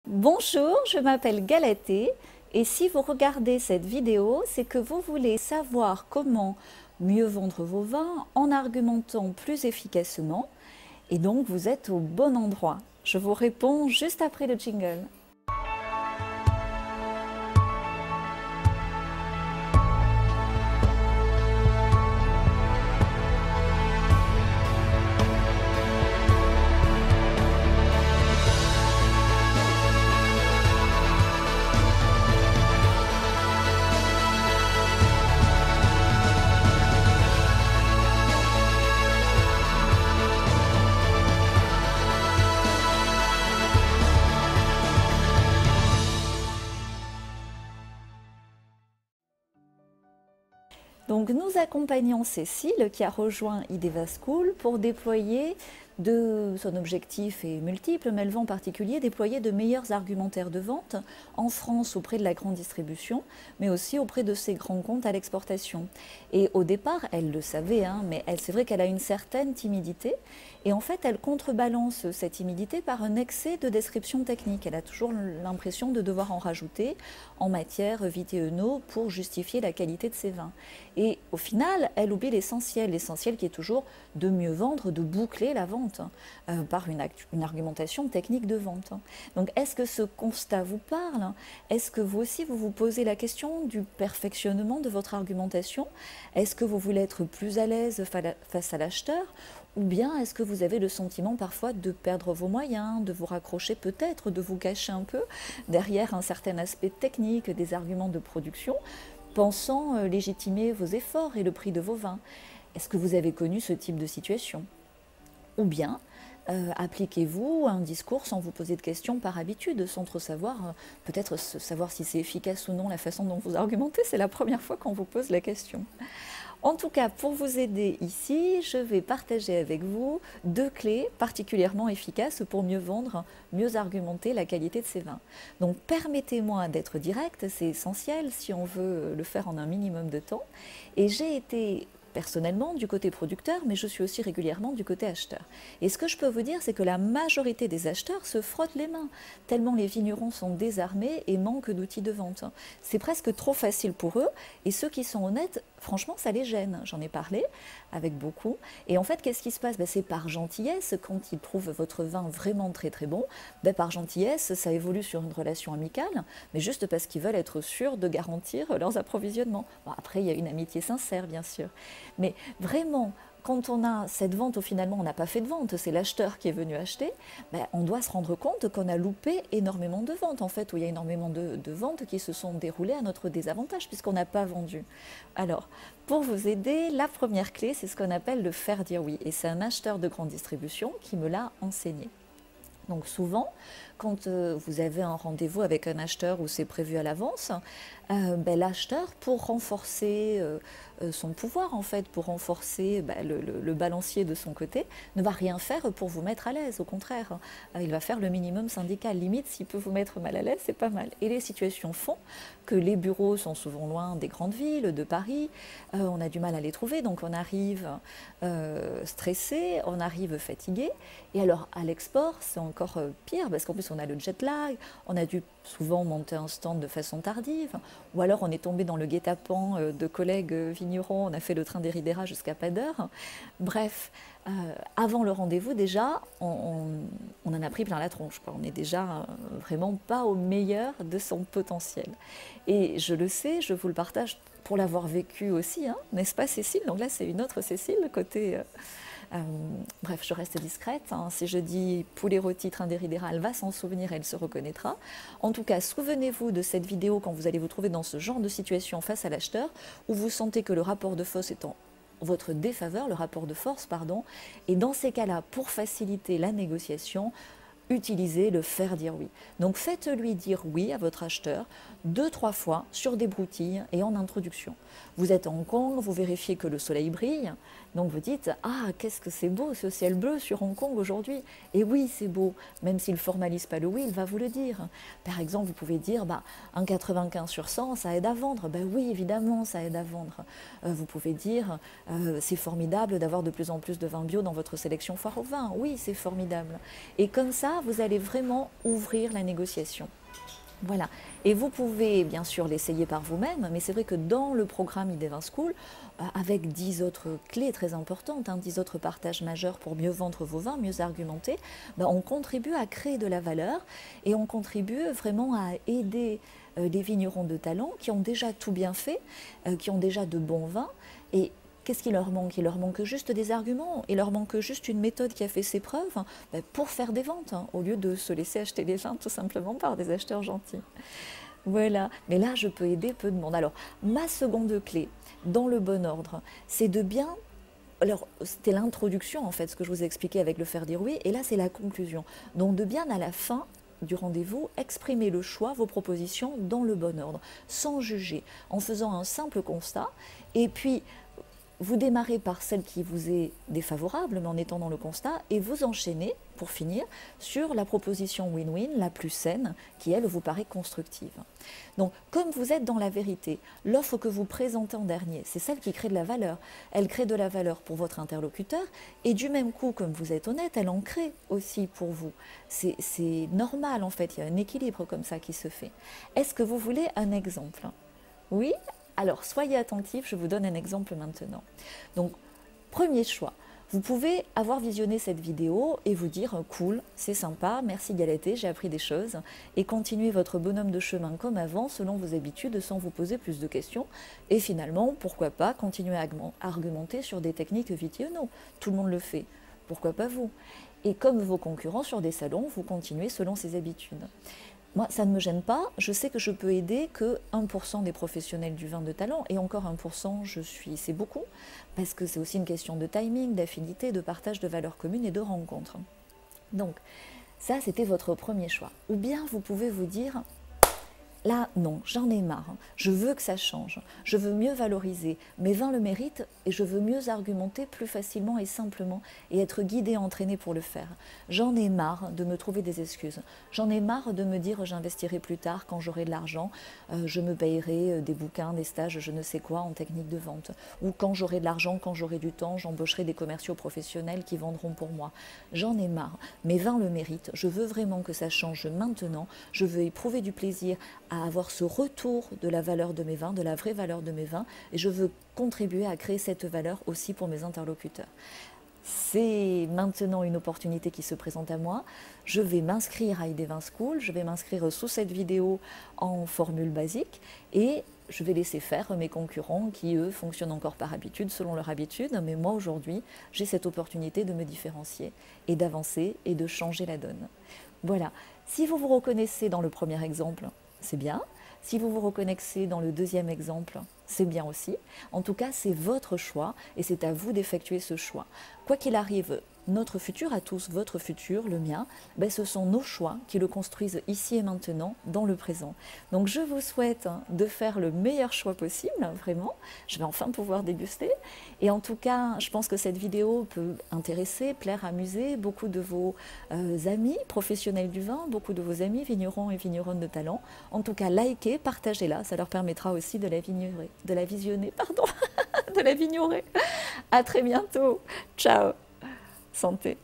Bonjour, je m'appelle Galatée et si vous regardez cette vidéo, c'est que vous voulez savoir comment mieux vendre vos vins en argumentant plus efficacement et donc vous êtes au bon endroit. Je vous réponds juste après le jingle. Donc nous accompagnons Cécile qui a rejoint Ideva School pour déployer son objectif est multiple, mais elle veut en particulier déployer de meilleurs argumentaires de vente en France auprès de la grande distribution, mais aussi auprès de ses grands comptes à l'exportation. Et au départ, elle le savait, mais c'est vrai qu'elle a une certaine timidité, et en fait, elle contrebalance cette timidité par un excès de description technique. Elle a toujours l'impression de devoir en rajouter en matière vitéenaux pour justifier la qualité de ses vins. Et au final, elle oublie l'essentiel qui est toujours de mieux vendre, de boucler la vente par une argumentation technique de vente. Donc est-ce que ce constat vous parle? Est-ce que vous aussi vous vous posez la question du perfectionnement de votre argumentation? Est-ce que vous voulez être plus à l'aise face à l'acheteur? Ou bien est-ce que vous avez le sentiment parfois de perdre vos moyens, de vous raccrocher peut-être, de vous cacher un peu derrière un certain aspect technique des arguments de production, pensant légitimer vos efforts et le prix de vos vins? Est-ce que vous avez connu ce type de situation? Ou bien appliquez-vous un discours sans vous poser de questions par habitude, sans trop savoir, peut-être savoir si c'est efficace ou non la façon dont vous argumentez, c'est la première fois qu'on vous pose la question. En tout cas, pour vous aider ici, je vais partager avec vous 2 clés particulièrement efficaces pour mieux vendre, mieux argumenter la qualité de ces vins. Donc permettez-moi d'être directe, c'est essentiel si on veut le faire en un minimum de temps. Et j'ai été personnellement du côté producteur, mais je suis aussi régulièrement du côté acheteur. Et ce que je peux vous dire, c'est que la majorité des acheteurs se frottent les mains, tellement les vignerons sont désarmés et manquent d'outils de vente. C'est presque trop facile pour eux, et ceux qui sont honnêtes, franchement, ça les gêne. J'en ai parlé avec beaucoup. Et en fait, qu'est-ce qui se passe? C'est par gentillesse, quand ils trouvent votre vin vraiment très très bon, par gentillesse, ça évolue sur une relation amicale, mais juste parce qu'ils veulent être sûrs de garantir leurs approvisionnements. Bon, après, il y a une amitié sincère, bien sûr. Mais vraiment, quand on a cette vente, finalement, on n'a pas fait de vente, c'est l'acheteur qui est venu acheter, on doit se rendre compte qu'on a loupé énormément de ventes, en fait, où il y a énormément de ventes qui se sont déroulées à notre désavantage, puisqu'on n'a pas vendu. Alors, pour vous aider, la première clé, c'est ce qu'on appelle le faire dire oui. Et c'est un acheteur de grande distribution qui me l'a enseigné. Donc souvent, quand vous avez un rendez-vous avec un acheteur où c'est prévu à l'avance, l'acheteur, pour renforcer son pouvoir, en fait, pour renforcer le balancier de son côté, ne va rien faire pour vous mettre à l'aise. Au contraire, il va faire le minimum syndical. Limite, s'il peut vous mettre mal à l'aise, c'est pas mal. Et les situations font que les bureaux sont souvent loin des grandes villes, de Paris, on a du mal à les trouver, donc on arrive stressé, on arrive fatigué. Et alors, à l'export, c'est encore pire, parce qu'en plus, on a le jet lag, on a dû souvent monter un stand de façon tardive, ou alors on est tombé dans le guet-apens de collègues vignerons, on a fait le train des Ridera jusqu'à pas d'heure. Bref, avant le rendez-vous, déjà, on en a pris plein la tronche, quoi. On n'est déjà vraiment pas au meilleur de son potentiel. Et je le sais, je vous le partage pour l'avoir vécu aussi, n'est-ce pas Cécile? Donc là, c'est une autre Cécile, côté... bref, je reste discrète. Si je dis poulet rôti, train des Ridera, elle va s'en souvenir, elle se reconnaîtra. En tout cas, souvenez-vous de cette vidéo quand vous allez vous trouver dans ce genre de situation face à l'acheteur, où vous sentez que le rapport de force est en votre défaveur, le rapport de force, pardon. Et dans ces cas-là, pour faciliter la négociation, utilisez le faire dire oui. Donc faites-lui dire oui à votre acheteur 2-3 fois sur des broutilles et en introduction. Vous êtes à Hong Kong, vous vérifiez que le soleil brille, donc vous dites « Ah, qu'est-ce que c'est beau ce ciel bleu sur Hong Kong aujourd'hui !» Et oui, c'est beau, même s'il ne formalise pas le oui, il va vous le dire. Par exemple, vous pouvez dire un 95 sur 100, ça aide à vendre. Oui, évidemment, ça aide à vendre. Vous pouvez dire c'est formidable d'avoir de plus en plus de vins bio dans votre sélection foire au vin. Oui, c'est formidable. Et comme ça, là, vous allez vraiment ouvrir la négociation. Voilà. Et vous pouvez bien sûr l'essayer par vous-même, mais c'est vrai que dans le programme ID20 School, avec 10 autres clés très importantes, 10 autres partages majeurs pour mieux vendre vos vins, mieux argumenter, on contribue à créer de la valeur et on contribue vraiment à aider les vignerons de talent qui ont déjà tout bien fait, qui ont déjà de bons vins. Et qu'est-ce qu'il leur manque? Il leur manque juste des arguments, il leur manque juste une méthode qui a fait ses preuves pour faire des ventes, au lieu de se laisser acheter des vins tout simplement par des acheteurs gentils. Voilà, mais là je peux aider peu de monde. Alors, ma seconde clé, dans le bon ordre, c'est de bien... Alors, c'était l'introduction en fait, ce que je vous ai expliqué avec le faire dire oui, et là c'est la conclusion. Donc de bien à la fin du rendez-vous, exprimer le choix, vos propositions dans le bon ordre, sans juger, en faisant un simple constat, et puis vous démarrez par celle qui vous est défavorable, mais en étant dans le constat, et vous enchaînez, pour finir, sur la proposition win-win, la plus saine, qui, elle, vous paraît constructive. Donc, comme vous êtes dans la vérité, l'offre que vous présentez en dernier, c'est celle qui crée de la valeur. Elle crée de la valeur pour votre interlocuteur, et du même coup, comme vous êtes honnête, elle en crée aussi pour vous. C'est normal, en fait, il y a un équilibre comme ça qui se fait. Est-ce que vous voulez un exemple? Oui? Alors, soyez attentifs, je vous donne un exemple maintenant. Donc, premier choix, vous pouvez avoir visionné cette vidéo et vous dire « cool, c'est sympa, merci Galatée, j'ai appris des choses » et continuer votre bonhomme de chemin comme avant, selon vos habitudes, sans vous poser plus de questions. Et finalement, pourquoi pas continuer à argumenter sur des techniques Vitiono. Tout le monde le fait, pourquoi pas vous? Et comme vos concurrents sur des salons, vous continuez selon ces habitudes. Moi, ça ne me gêne pas, je sais que je peux aider que 1% des professionnels du vin de talent, et encore 1%, c'est beaucoup, parce que c'est aussi une question de timing, d'affinité, de partage de valeurs communes et de rencontres. Donc, ça, c'était votre premier choix. Ou bien vous pouvez vous dire, là, non, j'en ai marre, je veux que ça change, je veux mieux valoriser, mes vins le méritent et je veux mieux argumenter plus facilement et simplement et être guidé, entraîné pour le faire. J'en ai marre de me trouver des excuses, j'en ai marre de me dire j'investirai plus tard quand j'aurai de l'argent, je me payerai des bouquins, des stages, je ne sais quoi en technique de vente. Ou quand j'aurai de l'argent, quand j'aurai du temps, j'embaucherai des commerciaux professionnels qui vendront pour moi. J'en ai marre, mes vins le méritent, je veux vraiment que ça change maintenant, je veux éprouver du plaisir à avoir ce retour de la valeur de mes vins, de la vraie valeur de mes vins, et je veux contribuer à créer cette valeur aussi pour mes interlocuteurs. C'est maintenant une opportunité qui se présente à moi. Je vais m'inscrire à ID20 School, je vais m'inscrire sous cette vidéo en formule basique et je vais laisser faire mes concurrents qui, eux, fonctionnent encore par habitude, selon leur habitude. Mais moi, aujourd'hui, j'ai cette opportunité de me différencier et d'avancer et de changer la donne. Voilà. Si vous vous reconnaissez dans le premier exemple, c'est bien. Si vous vous reconnaissez dans le deuxième exemple, c'est bien aussi. En tout cas, c'est votre choix et c'est à vous d'effectuer ce choix. Quoi qu'il arrive, notre futur à tous, votre futur, le mien, ce sont nos choix qui le construisent ici et maintenant, dans le présent. Donc je vous souhaite de faire le meilleur choix possible, vraiment. Je vais enfin pouvoir déguster. Et en tout cas, je pense que cette vidéo peut intéresser, plaire, amuser beaucoup de vos amis professionnels du vin, beaucoup de vos amis vignerons et vigneronnes de talent. En tout cas, likez, partagez-la, ça leur permettra aussi de la visionner, pardon, de la vignorer. À très bientôt. Ciao. Santé.